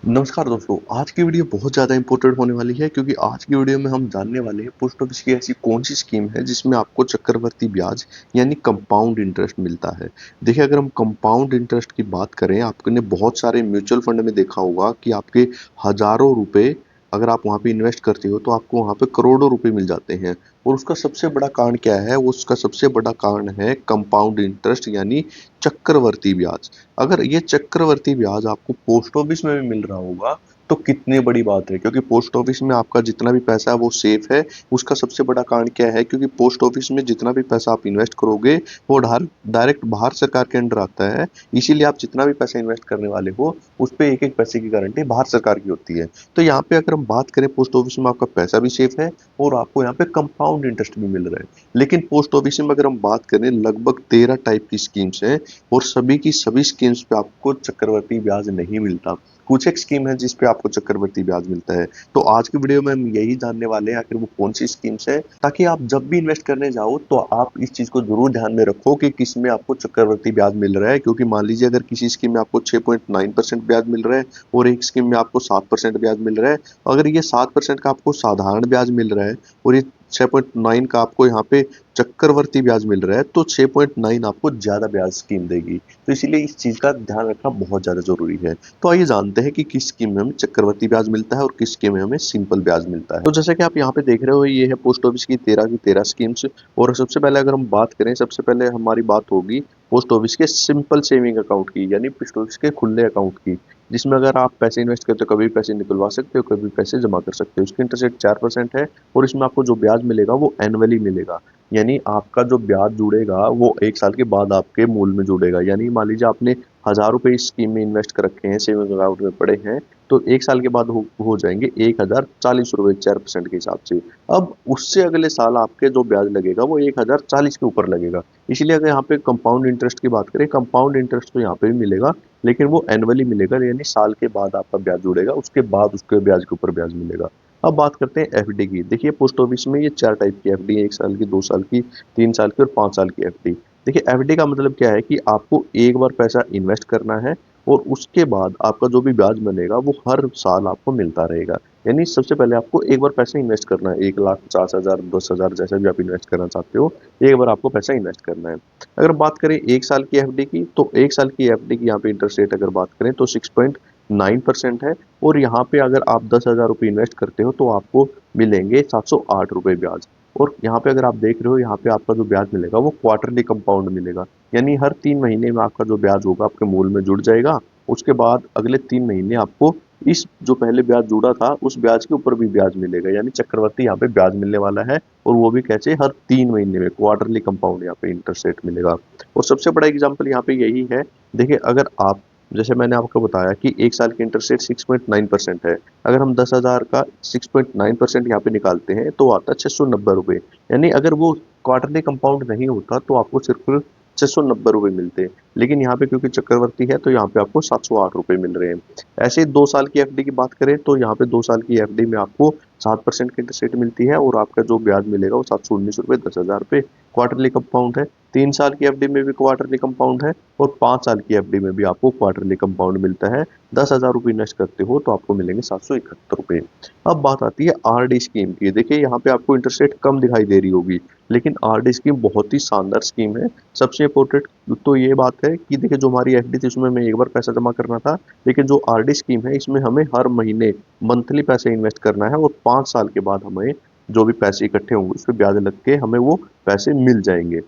नमस्कार दोस्तों, आज की वीडियो बहुत ज़्यादा इम्पोर्टेंट होने वाली है क्योंकि आज की वीडियो में हम जानने वाले हैं पोस्ट ऑफिस की ऐसी कौन सी स्कीम है जिसमें आपको चक्रवर्ती ब्याज यानी कंपाउंड इंटरेस्ट मिलता है। देखिए, अगर हम कंपाउंड इंटरेस्ट की बात करें, आपने बहुत सारे म्यूचुअल फंड में देखा होगा कि आपके हज़ारों रुपए अगर आप वहाँ पे इन्वेस्ट करते हो तो आपको वहाँ पे करोड़ों रुपए मिल जाते हैं। और उसका सबसे बड़ा कारण क्या है? उसका सबसे बड़ा कारण है कंपाउंड इंटरेस्ट यानी चक्रवर्ती ब्याज। अगर ये चक्रवर्ती ब्याज आपको पोस्ट ऑफिस में भी मिल रहा होगा तो कितनी बड़ी बात है, क्योंकि पोस्ट ऑफिस में आपका जितना भी पैसा है वो सेफ है। उसका सबसे बड़ा कारण क्या है? क्योंकि पोस्ट ऑफिस में जितना भी पैसा आप इन्वेस्ट करोगे वो डायरेक्ट भारत सरकार के अंडर आता है। इसीलिए आप जितना भी पैसा इन्वेस्ट करने वाले हो उस पे एक एक पैसे की गारंटी भारत सरकार की होती है। तो यहाँ पे अगर हम बात करें, पोस्ट ऑफिस में आपका पैसा भी सेफ है और आपको यहाँ पे कंपाउंड इंटरेस्ट भी मिल रहा है। लेकिन पोस्ट ऑफिस में अगर हम बात करें, लगभग 13 टाइप की स्कीम्स हैं और सभी की सभी स्कीम्स पे आपको चक्रवर्ती ब्याज नहीं मिलता। कुछ एक स्कीम है जिस पे आपको चक्रवर्ती ब्याज मिलता है। तो आज की वीडियो में हम यही जानने वाले हैं आखिर वो कौन सी स्कीम्स है, ताकि आप जब भी इन्वेस्ट करने जाओ तो आप इस चीज को जरूर ध्यान में रखो कि किस में आपको चक्रवर्ती ब्याज मिल रहा है। क्योंकि मान लीजिए अगर किसी स्कीम में आपको 6.9% ब्याज मिल रहा है और एक स्कीम में आपको 7% ब्याज मिल रहा है, अगर ये 7% का आपको साधारण ब्याज मिल रहा है और ये 6.9 का आपको यहाँ पे चक्रवर्ती ब्याज मिल रहा है, तो 6.9 आपको ज्यादा ब्याज स्कीम देगी। तो इसीलिए इस चीज का ध्यान रखना बहुत ज्यादा जरूरी है। तो आइए जानते हैं कि किस स्कीम में हमें चक्रवर्ती ब्याज मिलता है और किस स्कीम में हमें सिंपल ब्याज मिलता है। तो जैसे कि आप यहाँ पे देख रहे हो, ये है पोस्ट ऑफिस की 13 स्कीम्स। और सबसे पहले अगर हम बात करें, सबसे पहले हमारी बात होगी पोस्ट ऑफिस के सिंपल सेविंग अकाउंट की, यानी पोस्ट ऑफिस के खुले अकाउंट की, जिसमें अगर आप पैसे इन्वेस्ट करते हो कभी भी पैसे निकलवा सकते हो, कभी पैसे जमा कर सकते हो। उसकी इंटरेस्ट रेट 4% है और इसमें आपको जो ब्याज मिलेगा वो एनुअली मिलेगा। यानी आपका जो ब्याज जुड़ेगा वो 1 साल के बाद आपके मूल में जुड़ेगा। यानी मान लीजिए आपने 1000 रुपए इस स्कीम में इन्वेस्ट कर रखे हैं, सेविंग अकाउंट में पड़े हैं, तो 1 साल के बाद हो जाएंगे 1040 रुपए 4% के हिसाब से। अब उससे अगले साल आपके जो ब्याज लगेगा वो 1040 के ऊपर लगेगा। इसलिए अगर यहाँ पे कंपाउंड इंटरेस्ट की बात करें, कंपाउंड इंटरेस्ट तो यहाँ पे भी मिलेगा, लेकिन वो एनुअली मिलेगा, यानी साल के बाद आपका ब्याज जुड़ेगा, उसके बाद उसके ब्याज के ऊपर ब्याज मिलेगा। अब बात करते हैं एफडी की। देखिए, पोस्ट ऑफिस में ये 4 टाइप की एफडी है, 1 साल की, 2 साल की, 3 साल की और 5 साल की एफडी। देखिए, एफडी का मतलब क्या है कि आपको एक बार पैसा इन्वेस्ट करना है और उसके बाद आपका जो भी ब्याज बनेगा वो हर साल आपको मिलता रहेगा। यानी सबसे पहले आपको एक बार पैसा इन्वेस्ट करना है, 1,50,000, 10,000, जैसा भी आप इन्वेस्ट करना चाहते हो, एक बार आपको पैसा इन्वेस्ट करना है। अगर बात करें 1 साल की एफडी की, तो 1 साल की एफडी की यहाँ पे इंटरेस्ट रेट अगर बात करें तो 6.9% है। और यहाँ पे अगर आप 10,000 रुपये इन्वेस्ट करते हो तो आपको मिलेंगे 708 रुपये ब्याज। और यहाँ पे अगर आप देख रहे हो, यहाँ पे आपका जो ब्याज मिलेगा वो क्वार्टरली कंपाउंड मिलेगा, यानी हर 3 महीने में आपका जो ब्याज होगा आपके मूल में जुड़ जाएगा। उसके बाद अगले 3 महीने आपको इस जो पहले ब्याज जुड़ा था उस ब्याज के ऊपर भी ब्याज मिलेगा, यानी चक्रवर्ती यहाँ पे ब्याज मिलने वाला है। और वो भी कैसे? हर 3 महीने में क्वार्टरली कंपाउंड यहाँ पे इंटरेस्ट रेट मिलेगा। और सबसे बड़ा एग्जाम्पल यहाँ पे यही है। देखिए, अगर आप, जैसे मैंने आपको बताया कि 1 साल की इंटरेस्ट रेट 6.9% है, अगर हम 10,000 का 6.9% यहाँ पे निकालते हैं तो आता है 690 रुपये। यानी अगर वो क्वार्टरली कंपाउंड नहीं होता तो आपको सिर्फ 690 रुपये मिलते। लेकिन यहाँ पे क्योंकि चक्रवर्ती है तो यहाँ पे आपको 708 रुपये मिल रहे हैं। ऐसे ही 2 साल की एफडी की बात करें तो यहाँ पे 2 साल की एफडी में आपको 7% की इंटरेस्ट रेट मिलती है और आपका जो ब्याज मिलेगा वो 719 रुपये 10,000 रुपये क्वार्टरली कंपाउंड है। 3 साल की एफडी में भी क्वार्टरली कंपाउंड है और 5 साल की एफडी में भी आपको क्वार्टरली कंपाउंड मिलता है। 10,000 रुपये इन्वेस्ट करते हो तो आपको मिलेंगे 771 रुपये। अब बात आती है आरडी स्कीम की। देखिए, यहाँ पे आपको इंटरेस्ट रेट कम दिखाई दे रही होगी, लेकिन आरडी स्कीम बहुत ही शानदार स्कीम है। सबसे इम्पोर्टेंट तो ये बात है कि देखिए, जो हमारी एफडी थी उसमें हमें एक बार पैसा जमा करना था, लेकिन जो आरडी स्कीम है इसमें हमें हर महीने मंथली पैसे इन्वेस्ट करना है और 5 साल के बाद हमें जो भी पैसे इकट्ठे होंगे उस पर ब्याज लग के हमें वो पैसे मिल जाएंगे।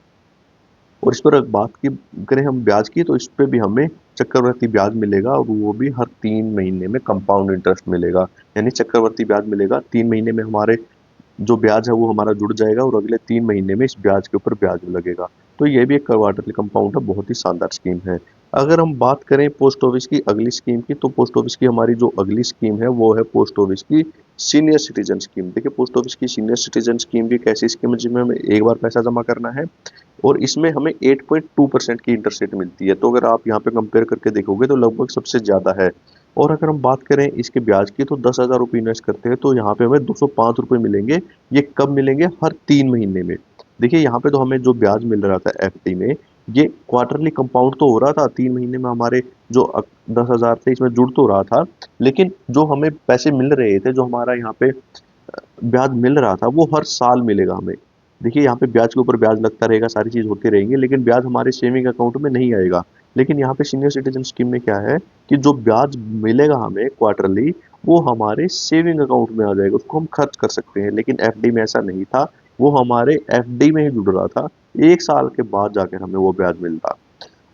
और इस पर बात की करें हम ब्याज की, तो इस पे भी हमें चक्रवर्ती ब्याज मिलेगा और वो भी हर 3 महीने में कंपाउंड इंटरेस्ट मिलेगा। यानी चक्रवर्ती ब्याज मिलेगा, 3 महीने में हमारे जो ब्याज है वो हमारा जुड़ जाएगा और अगले 3 महीने में इस ब्याज के ऊपर ब्याज लगेगा। तो ये भी एक क्वार्टरली कंपाउंड है, बहुत ही शानदार स्कीम है। अगर हम बात करें पोस्ट ऑफिस की अगली स्कीम की, तो पोस्ट ऑफिस की हमारी जो अगली स्कीम है वो है पोस्ट ऑफिस की सीनियर सिटीजन स्कीम। देखिए, पोस्ट ऑफिस की सीनियर सिटीजन स्कीम भी एक ऐसी स्कीम है जिसमें हमें एक बार पैसा जमा करना है और इसमें हमें 8.2% की इंटरेस्ट रेट मिलती है। तो अगर आप यहाँ पे कंपेयर करके देखोगे तो लगभग सबसे ज़्यादा है। और अगर हम बात करें इसके ब्याज की, तो 10,000 रुपये इन्वेस्ट करते हैं तो यहाँ पे हमें 205 रुपये मिलेंगे। ये कब मिलेंगे? हर 3 महीने में। देखिए, यहाँ पे तो हमें जो ब्याज मिल रहा था एफडी में, ये क्वार्टरली कंपाउंड तो हो रहा था, 3 महीने में हमारे जो 10,000 थे इसमें जुड़ तो रहा था, लेकिन जो हमें पैसे मिल रहे थे, जो हमारा यहाँ पे ब्याज मिल रहा था, वो हर साल मिलेगा हमें। देखिए यहाँ पे ब्याज के ऊपर ब्याज लगता रहेगा, सारी चीज होती रहेंगी, लेकिन ब्याज हमारे सेविंग अकाउंट में नहीं आएगा। लेकिन यहाँ पे सीनियर सिटीजन स्कीम में क्या है कि जो ब्याज मिलेगा हमें क्वार्टरली, वो हमारे सेविंग अकाउंट में आ जाएगा, उसको हम खर्च कर सकते हैं। लेकिन एफडी में ऐसा नहीं था, वो हमारे एफडी में ही जुड़ रहा था, 1 साल के बाद जाकर हमें वो ब्याज मिलता।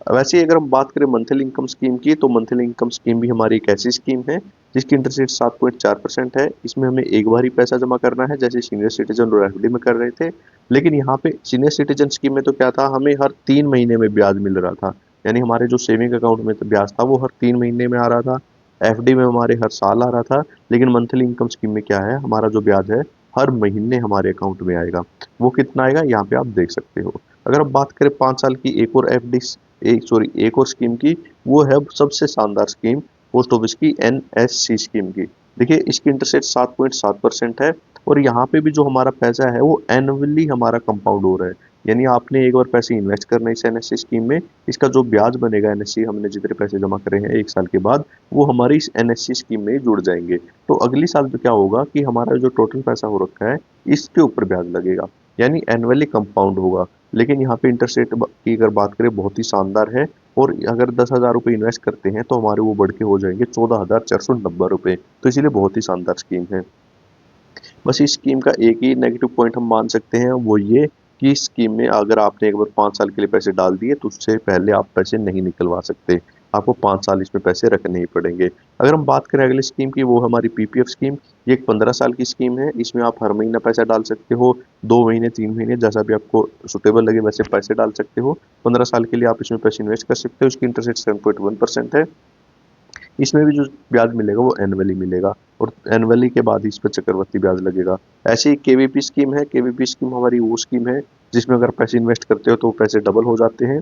वैसे ही अगर हम बात करें मंथली इनकम स्कीम की, तो मंथली इनकम स्कीम भी हमारी एक ऐसी स्कीम है जिसकी इंटरेस्ट रेट 7.4% है। इसमें हमें एक बार ही पैसा जमा करना है, जैसे सीनियर सिटीजन और एफडी में कर रहे थे। लेकिन यहाँ पे सीनियर सिटीजन स्कीम में तो क्या था, हमें हर 3 महीने में ब्याज मिल रहा था। यानी हमारे जो सेविंग अकाउंट में तो ब्याज था वो हर 3 महीने में आ रहा था, एफडी में हमारे हर साल आ रहा था। लेकिन मंथली इनकम स्कीम में क्या है, हमारा जो ब्याज है हर महीने हमारे अकाउंट में आएगा। वो कितना आएगा यहाँ पे आप देख सकते हो। अगर हम बात करें 5 साल की एक और एफडी, एक और स्कीम की, वो है सबसे शानदार स्कीम पोस्ट ऑफिस की एनएससी स्कीम की। देखिए इसकी इंटरेस्ट रेट 7.7% है, और यहाँ पे भी जो हमारा पैसा है वो एनुअली हमारा कंपाउंड हो रहा है। यानी आपने एक बार पैसे इन्वेस्ट करना है इस एनएससी स्कीम में, इसका जो ब्याज बनेगा, एनएससी हमने जितने पैसे जमा करे हैं 1 साल के बाद, वो हमारी इस एनएससी स्कीम में ही जुड़ जाएंगे। तो अगली साल तो क्या होगा कि हमारा जो टोटल पैसा हो रखा है इसके ऊपर ब्याज लगेगा, यानी एनुअली कंपाउंड होगा। लेकिन यहाँ पे इंटरेस्ट रेट की अगर बात करें बहुत ही शानदार है, और अगर 10,000 रुपये इन्वेस्ट करते हैं तो हमारे वो बढ़ के हो जाएंगे 14,490 रुपये। तो इसीलिए बहुत ही शानदार स्कीम है। बस इस स्कीम का एक ही नेगेटिव पॉइंट हम मान सकते हैं, वो ये कि इस स्कीम में अगर आपने एक बार 5 साल के लिए पैसे डाल दिए तो उससे पहले आप पैसे नहीं निकलवा सकते, आपको 5 साल इसमें पैसे रखने ही पड़ेंगे। अगर हम बात करें अगली स्कीम की, वो हमारी पीपीएफ स्कीम। ये एक 15 साल की स्कीम है, इसमें आप हर महीना पैसा डाल सकते हो, 2 महीने 3 महीने जैसा भी आपको सुटेबल लगे वैसे पैसे डाल सकते हो। 15 साल के लिए आप इसमें पैसे इन्वेस्ट कर सकते हो। इसकी इंटरेस्ट रेट 7.1% है। इसमें भी जो ब्याज मिलेगा वो एनुअली मिलेगा, और एनुअली के बाद ही इस पर चक्रवृद्धि ब्याज लगेगा। ऐसे ही केवीपी स्कीम है। केवीपी स्कीम हमारी वो स्कीम है जिसमें अगर पैसे इन्वेस्ट करते हो तो पैसे डबल हो जाते हैं।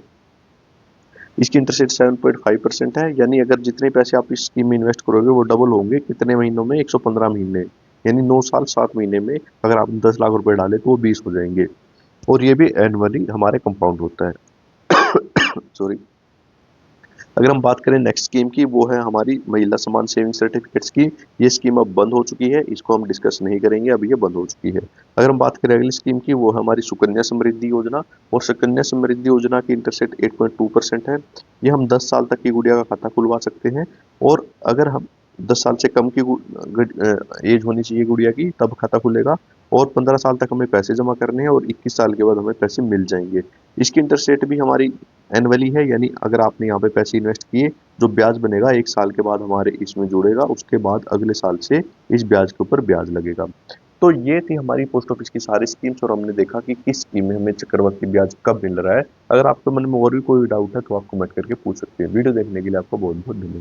इसकी इंटरेस्ट रेट 7.5% है, यानी अगर जितने पैसे आप इस स्कीम में इन्वेस्ट करोगे वो डबल होंगे कितने महीनों में, 115 महीने, यानी 9 साल 7 महीने में अगर आप 10 लाख रुपए डाले तो वो 20 हो जाएंगे। और ये भी एनुअली हमारे कंपाउंड होता है। सॉरी। अगर हम बात करें नेक्स्ट स्कीम की, वो है हमारी महिला समान सेविंग सर्टिफिकेट्स की। ये स्कीम अब बंद हो चुकी है, इसको हम डिस्कस नहीं करेंगे, अभी ये बंद हो चुकी है। अगर हम बात करें अगली स्कीम की, वो है हमारी सुकन्या समृद्धि योजना। और सुकन्या समृद्धि योजना की इंटरेस्ट रेट 8.2% है। ये हम 10 साल तक की गुड़िया का खाता खुलवा सकते हैं, और अगर हम 10 साल से कम की एज होनी चाहिए गुड़िया की, तब खाता खुलेगा। और 15 साल तक हमें पैसे जमा करने हैं, और 21 साल के बाद हमें पैसे मिल जाएंगे। इसकी इंटरेस्ट रेट भी हमारी एनुअली है, यानी अगर आपने यहाँ पे पैसे इन्वेस्ट किए, जो ब्याज बनेगा 1 साल के बाद हमारे इसमें जुड़ेगा, उसके बाद अगले साल से इस ब्याज के ऊपर ब्याज लगेगा। तो ये थी हमारी पोस्ट ऑफिस की सारी स्कीम्स, और हमने देखा कि किस स्कीम में हमें चक्रवृद्धि ब्याज कब मिल रहा है। अगर आपके मन में और भी कोई डाउट है तो आप कमेंट करके पूछ सकते हैं। वीडियो देखने के लिए आपका बहुत बहुत धन्यवाद।